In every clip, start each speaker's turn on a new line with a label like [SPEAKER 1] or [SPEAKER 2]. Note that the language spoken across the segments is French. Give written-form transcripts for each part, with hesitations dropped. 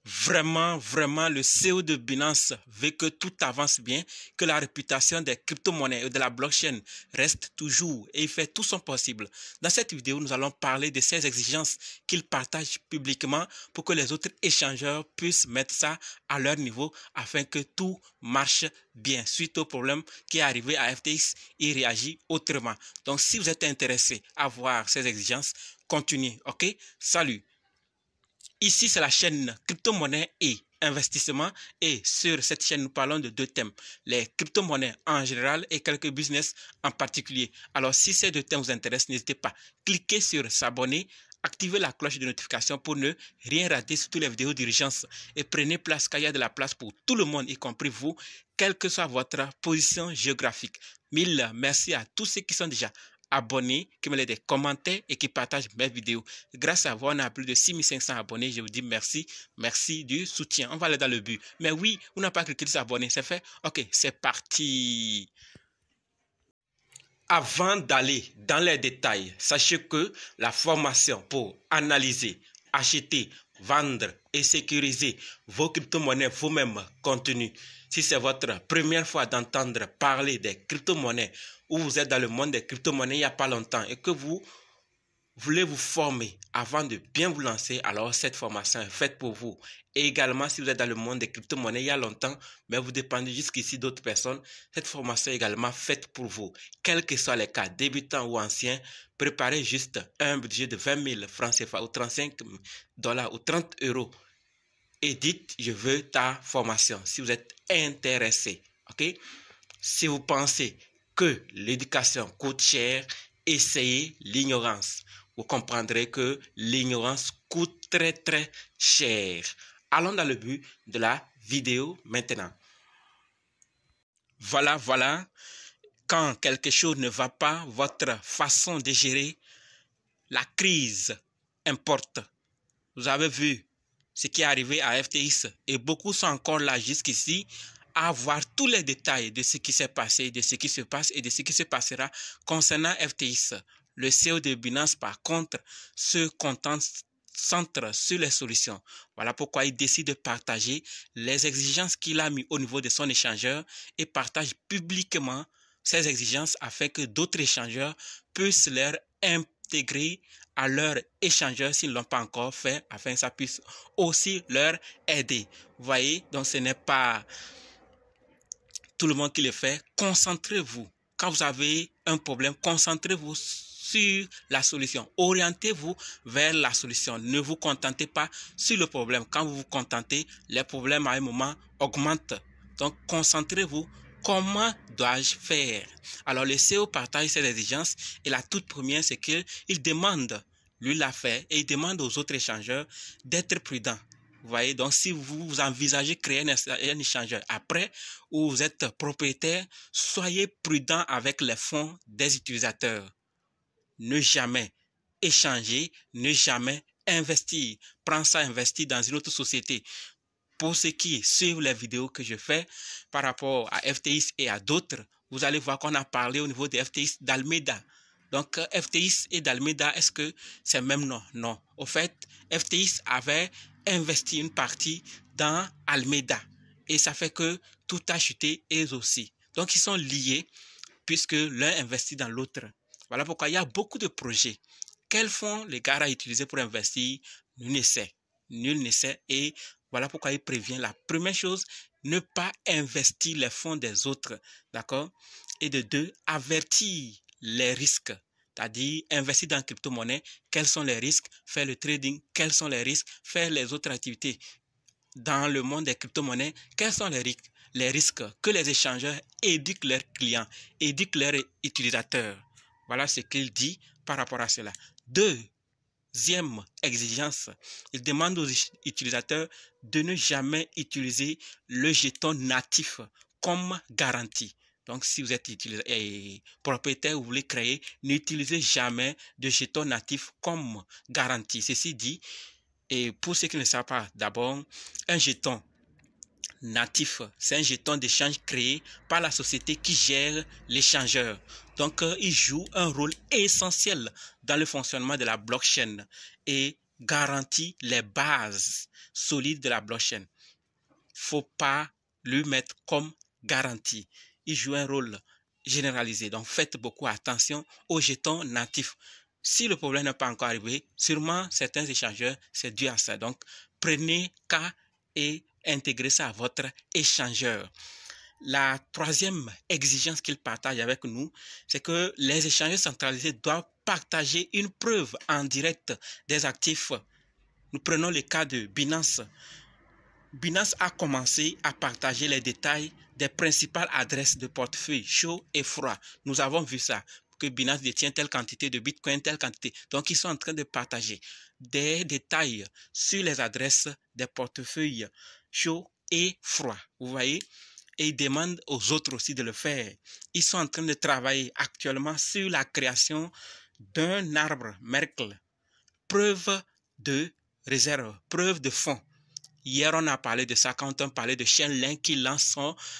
[SPEAKER 1] Vraiment, le CEO de Binance veut que tout avance bien, que la réputation des crypto-monnaies et de la blockchain reste toujours et il fait tout son possible. Dans cette vidéo, nous allons parler de ces exigences qu'il partage publiquement pour que les autres échangeurs puissent mettre ça à leur niveau afin que tout marche bien. Suite au problème qui est arrivé à FTX, il réagit autrement. Donc, si vous êtes intéressé à voir ces exigences, continuez, ok? Salut! Ici, c'est la chaîne crypto-monnaie et investissement et sur cette chaîne, nous parlons de deux thèmes, les crypto-monnaies en général et quelques business en particulier. Alors, si ces deux thèmes vous intéressent, n'hésitez pas, cliquez sur s'abonner, activez la cloche de notification pour ne rien rater sur toutes les vidéos d'urgence et prenez place car il y a de la place pour tout le monde, y compris vous, quelle que soit votre position géographique. Mille merci à tous ceux qui sont déjà abonnés, qui me laissent des commentaires et qui partagent mes vidéos. Grâce à vous, on a plus de 6500 abonnés. Je vous dis merci. Merci du soutien. On va aller dans le but. Mais oui, on n'a pas cliqué sur s'abonner. C'est fait? Ok, c'est parti. Avant d'aller dans les détails, sachez que la formation pour analyser, acheter, vendre et sécuriser vos crypto-monnaies vous-même contenues. Si c'est votre première fois d'entendre parler des crypto-monnaies ou vous êtes dans le monde des crypto-monnaies il n'y a pas longtemps et que vous voulez vous former avant de bien vous lancer, alors cette formation est faite pour vous. Et également, si vous êtes dans le monde des crypto-monnaies il y a longtemps, mais vous dépendez jusqu'ici d'autres personnes, cette formation est également faite pour vous. Quels que soient les cas, débutants ou anciens, préparez juste un budget de 20 000 francs CFA ou 35 $ ou 30 € et dites, je veux ta formation si vous êtes intéressé. Ok? Si vous pensez que l'éducation coûte cher, essayez l'ignorance. Vous comprendrez que l'ignorance coûte très cher. Allons dans le but de la vidéo maintenant. Voilà. Quand quelque chose ne va pas, votre façon de gérer la crise importe. Vous avez vu ce qui est arrivé à FTX et beaucoup sont encore là jusqu'ici à voir tous les détails de ce qui s'est passé, de ce qui se passe et de ce qui se passera concernant FTX. Le CEO de Binance, par contre, se concentre sur les solutions. Voilà pourquoi il décide de partager les exigences qu'il a mis au niveau de son échangeur et partage publiquement ces exigences afin que d'autres échangeurs puissent les intégrer à leur échangeur s'ils ne l'ont pas encore fait, afin que ça puisse aussi leur aider. Vous voyez, donc ce n'est pas tout le monde qui le fait. Concentrez-vous. Quand vous avez un problème, concentrez-vous sur la solution. Orientez-vous vers la solution. Ne vous contentez pas sur le problème. Quand vous vous contentez, les problèmes à un moment augmentent. Donc, concentrez-vous. Comment dois-je faire? Alors, le CEO partage ses exigences et la toute première, c'est qu'il demande, lui l'a fait, et il demande aux autres échangeurs d'être prudents. Vous voyez, donc si vous envisagez créer un échangeur après où vous êtes propriétaire, soyez prudent avec les fonds des utilisateurs. Ne jamais échanger, ne jamais investir. Prends ça, investir dans une autre société. Pour ceux qui suivent les vidéos que je fais par rapport à FTX et à d'autres, vous allez voir qu'on a parlé au niveau de FTX d'Alameda. Donc, FTX et d'Alameda, est-ce que c'est même nom? Non. Au fait, FTX avait investi une partie dans Alameda. Et ça fait que tout a chuté eux aussi. Donc, ils sont liés puisque l'un investit dans l'autre. Voilà pourquoi il y a beaucoup de projets. Quels fonds les gars à utiliser pour investir? Nul ne sait. Et voilà pourquoi il prévient la première chose, ne pas investir les fonds des autres. D'accord? Et de deux, avertir les risques. C'est-à-dire, investir dans la crypto-monnaie, quels sont les risques? Faire le trading, quels sont les risques? Faire les autres activités. Dans le monde des crypto-monnaies, quels sont les risques? Les risques que les échangeurs éduquent leurs clients, éduquent leurs utilisateurs. Voilà ce qu'il dit par rapport à cela. Deuxième exigence, il demande aux utilisateurs de ne jamais utiliser le jeton natif comme garantie. Donc, si vous êtes propriétaire, vous voulez créer, n'utilisez jamais de jeton natif comme garantie. Ceci dit, et pour ceux qui ne savent pas, d'abord, un jeton natif, c'est un jeton d'échange créé par la société qui gère l'échangeur. Donc, il joue un rôle essentiel dans le fonctionnement de la blockchain. Et garantit les bases solides de la blockchain. Faut pas lui mettre comme garantie. Il joue un rôle généralisé. Donc, faites beaucoup attention aux jetons natifs. Si le problème n'est pas encore arrivé, sûrement certains échangeurs, c'est dû à ça. Donc, prenez cas et intégrez ça à votre échangeur. La troisième exigence qu'il partage avec nous, c'est que les échangeurs centralisés doivent partager une preuve en direct des actifs. Nous prenons le cas de Binance. Binance a commencé à partager les détails des principales adresses de portefeuille chaud et froid. Nous avons vu ça, que Binance détient telle quantité de Bitcoin, telle quantité. Donc, ils sont en train de partager des détails sur les adresses des portefeuilles chaud et froid. Vous voyez? Et ils demandent aux autres aussi de le faire. Ils sont en train de travailler actuellement sur la création d'un arbre Merkle. Preuve de réserve, preuve de fonds. Hier, on a parlé de ça quand on parlait de Chainlink qui lance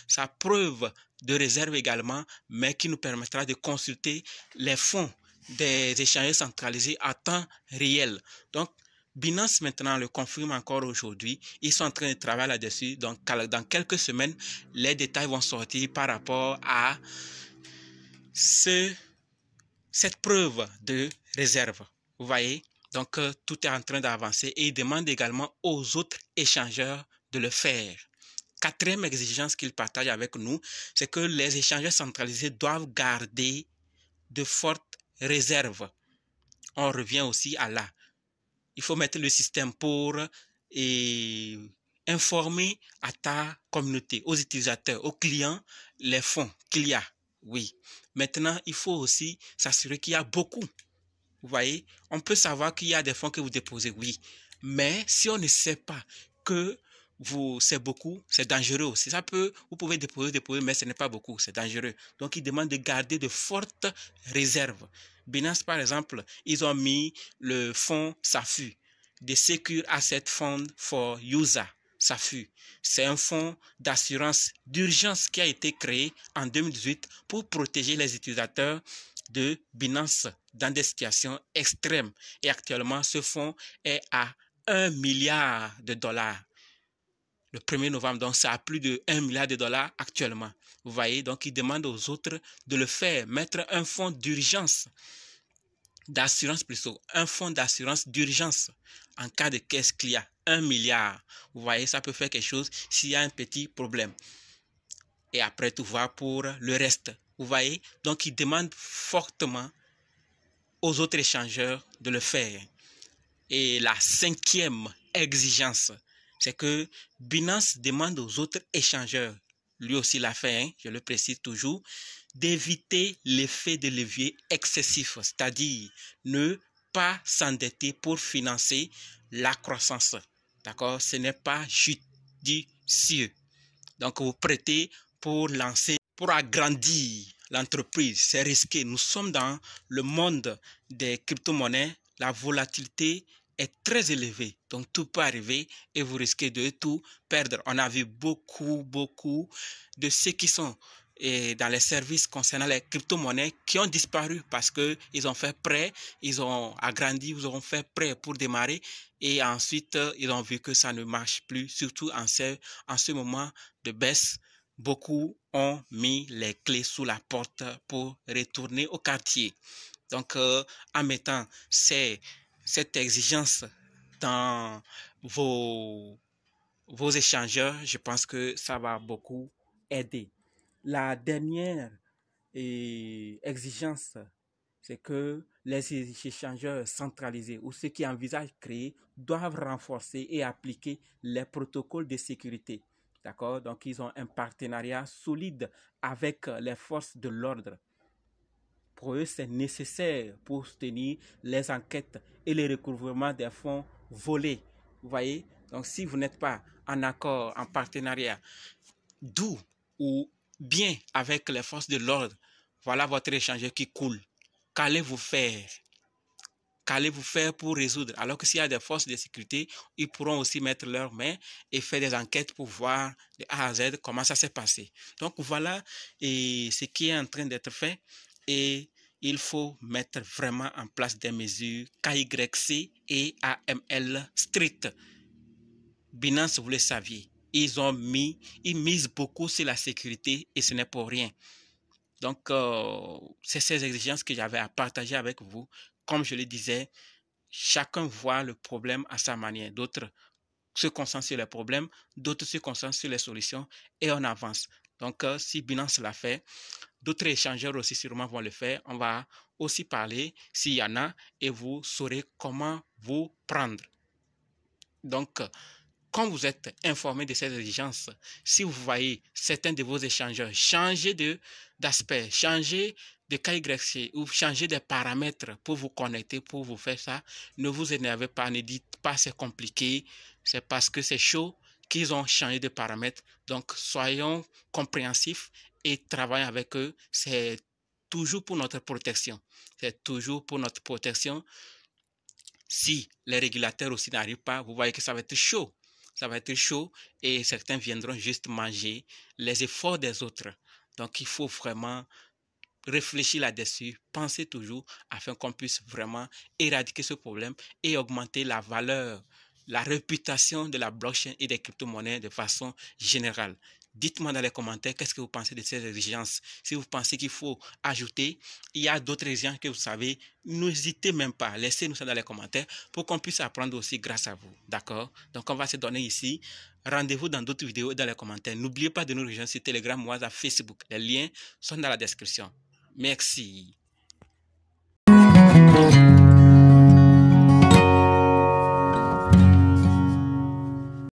[SPEAKER 1] sa preuve de réserve également, mais qui nous permettra de consulter les fonds des échanges centralisés à temps réel. Donc, Binance maintenant le confirme encore aujourd'hui. Ils sont en train de travailler là-dessus. Donc, dans quelques semaines, les détails vont sortir par rapport à cette preuve de réserve. Vous voyez? Donc, tout est en train d'avancer et il demande également aux autres échangeurs de le faire. Quatrième exigence qu'il partage avec nous, c'est que les échangeurs centralisés doivent garder de fortes réserves. On revient aussi à là. Il faut mettre le système pour informer à ta communauté, aux utilisateurs, aux clients, les fonds qu'il y a. Oui. Maintenant, il faut aussi s'assurer qu'il y a beaucoup. Vous voyez, on peut savoir qu'il y a des fonds que vous déposez, oui. Mais si on ne sait pas que c'est beaucoup, c'est dangereux aussi. Vous pouvez déposer, mais ce n'est pas beaucoup, c'est dangereux. Donc, ils demandent de garder de fortes réserves. Binance, par exemple, ils ont mis le fonds SAFU, the Secure Asset Fund for User. SAFU, c'est un fonds d'assurance d'urgence qui a été créé en 2018 pour protéger les utilisateurs de Binance dans des situations extrêmes. Et actuellement, ce fonds est à 1 milliard de dollars. Le 1er novembre, donc c'est à plus de 1 milliard de dollars actuellement. Vous voyez, donc ils demandent aux autres de le faire, mettre un fonds d'urgence, d'assurance plutôt, un fonds d'assurance d'urgence en cas de caisse client, 1 milliard. Vous voyez, ça peut faire quelque chose s'il y a un petit problème. Et après tout voir pour le reste. Vous voyez, donc ils demandent fortement aux autres échangeurs de le faire. Et la cinquième exigence, c'est que Binance demande aux autres échangeurs, lui aussi l'a fait, hein, je le précise toujours, d'éviter l'effet de levier excessif, c'est-à-dire ne pas s'endetter pour financer la croissance. D'accord? Ce n'est pas judicieux. Donc, vous prêtez pour lancer, pour agrandir l'entreprise. C'est risqué. Nous sommes dans le monde des crypto-monnaies. La volatilité est très élevée. Donc, tout peut arriver et vous risquez de tout perdre. On a vu beaucoup de ceux qui sont dans les services concernant les crypto-monnaies qui ont disparu parce qu'ils ont fait prêt, ils ont agrandi, ils ont fait prêt pour démarrer et ensuite ils ont vu que ça ne marche plus, surtout en ce moment de baisse. Beaucoup ont mis les clés sous la porte pour retourner au quartier. Donc, en mettant cette exigence dans vos échangeurs, je pense que ça va beaucoup aider. La dernière exigence, c'est que les échangeurs centralisés ou ceux qui envisagent créer doivent renforcer et appliquer les protocoles de sécurité. D'accord? Donc, ils ont un partenariat solide avec les forces de l'ordre. Pour eux, c'est nécessaire pour soutenir les enquêtes et le recouvrement des fonds volés. Vous voyez? Donc, si vous n'êtes pas en accord, en partenariat, doux ou bien avec les forces de l'ordre, voilà votre échangeur qui coule. Qu'allez-vous faire? Qu'allez-vous faire pour résoudre? Alors que s'il y a des forces de sécurité, ils pourront aussi mettre leurs mains et faire des enquêtes pour voir de A à Z comment ça s'est passé. Donc voilà ce qui est en train d'être fait. Et il faut mettre vraiment en place des mesures KYC et AML strictes. Binance, vous le saviez, ils misent beaucoup sur la sécurité et ce n'est pour rien. Donc, c'est ces exigences que j'avais à partager avec vous. Comme je le disais, chacun voit le problème à sa manière. D'autres se concentrent sur les problèmes, d'autres se concentrent sur les solutions et on avance. Donc, si Binance l'a fait, d'autres échangeurs aussi sûrement vont le faire. On va aussi parler s'il y en a et vous saurez comment vous prendre. Donc, quand vous êtes informé de ces exigences, si vous voyez certains de vos échangeurs changer d'aspect, changer de KYC ou changer des paramètres pour vous connecter, pour vous faire ça, ne vous énervez pas, ne dites pas c'est compliqué, c'est parce que c'est chaud qu'ils ont changé de paramètres. Donc, soyons compréhensifs et travaillons avec eux. C'est toujours pour notre protection. C'est toujours pour notre protection. Si les régulateurs aussi n'arrivent pas, vous voyez que ça va être chaud. Ça va être chaud et certains viendront juste manger les efforts des autres. Donc, il faut vraiment réfléchir là-dessus, penser toujours afin qu'on puisse vraiment éradiquer ce problème et augmenter la valeur, la réputation de la blockchain et des crypto-monnaies de façon générale. Dites-moi dans les commentaires qu'est-ce que vous pensez de ces exigences. Si vous pensez qu'il faut ajouter, il y a d'autres exigences que vous savez, n'hésitez même pas, laissez-nous ça dans les commentaires pour qu'on puisse apprendre aussi grâce à vous. D'accord? Donc on va se donner ici. Rendez-vous dans d'autres vidéos et dans les commentaires. N'oubliez pas de nous rejoindre sur Telegram, WhatsApp, Facebook. Les liens sont dans la description. Merci.